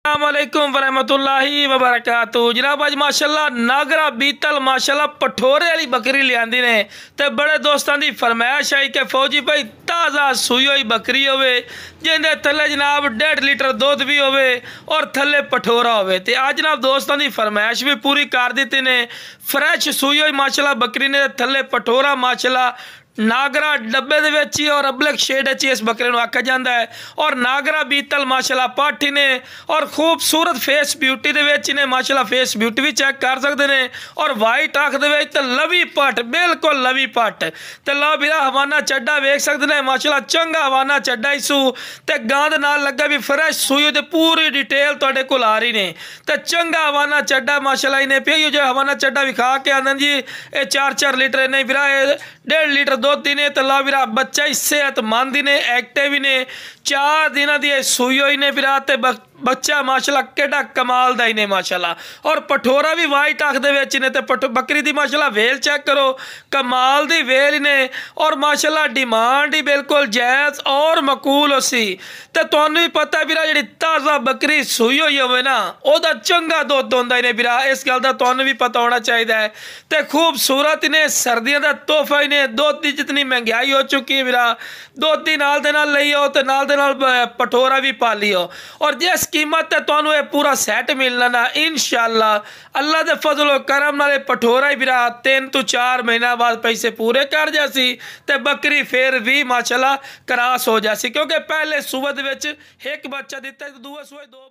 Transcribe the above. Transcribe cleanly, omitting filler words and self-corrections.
अस्सलामुअलैकुम वरहमतुल्लाहि वबरकातुहू। जनाब अज माशाल्लाह नागरा बीतल माशाल्लाह पठोरे वाली बकरी लियांदी ने ते बड़े दोस्तों की फरमाइश आई कि फौजी भाई ताज़ा सूई हुई बकरी होवे जिंदे थले जनाब 1.5 लीटर दुध भी होवे और थले पठोरा होवे। ते आज जनाब दोस्तों की फरमाइश भी पूरी कर दी ने। फ्रैश सूई हुई माशाल्लाह बकरी ने थले पठोरा माशाल्लाह नागरा डब्बे दे विच ही और अबलक शेड इस बकरे नूं आख्या जाता है। और नागरा बीतल माशाल्लाह पाठी ने और खूबसूरत फेस ब्यूटी दे विच ने माशाल्लाह फेस ब्यूटी भी चेक कर सकते हैं। और वाइट आँख दे विच ते लवी पट बिल्कुल लवी पट ते लो बिरा हवाना चड्डा वेख सकते हैं माशाल्लाह चंगा हवाना चड्डा इसू ते गां दे नाल लगा भी फ्रैश सूई ते पूरी डिटेल तुहाडे कोल आ रही ने ते चंगा हवाना चड्डा माशाल्लाह इन्हें पियो जो हवाना चड्डा विखा के आंदन जी ये 4-4 लीटर नहीं बिरा 1.5 लीटर दुध दी ने तो ला बिरा बच्चा ही सेहतमंद ही ने एक्टिव ही ने 4 दिन की सूई हुई ने बिरा ते बच्चा माशाल्लाह केड़ा कमाल दा ही ने माशाल्लाह। और पठोरा भी वाइट आँख दे विच ने ते बकरी दी माशाल्लाह वेल चेक करो कमाल दी वेल ही ने और माशाल्लाह डिमांड ही बिल्कुल जायज़ और मकूल सी। ते तुहानूं भी पता बिरा जिहड़ी ताज़ा बकरी सूई हुई होवे ना ओहदा चंगा दुध होंदा ही ने बिरा इस गल दा तुहानूं भी पता होना चाहिए। ते खूबसूरत ने सर्दियों का तोहफा ही ने। दुध की जितनी महंगाई हो चुकी है बिरा दुध की नाल दे नाल लई आओ ते नाल दे नाल पठोरा भी पाली आओ और जिस कीमत है तुहानूं ये पूरा सैट मिलना ना इंशाअल्लाह अल्लाह दे फजल करम नाल पठोरा ही बिरा 3 तो 4 महीना बाद पैसे पूरे कर जासी ते बकरी फिर भी माशाल्लाह क्रॉस हो जासी क्योंकि पहले सूबे दे विच एक बच्चा दिता तो दूए सूबे 2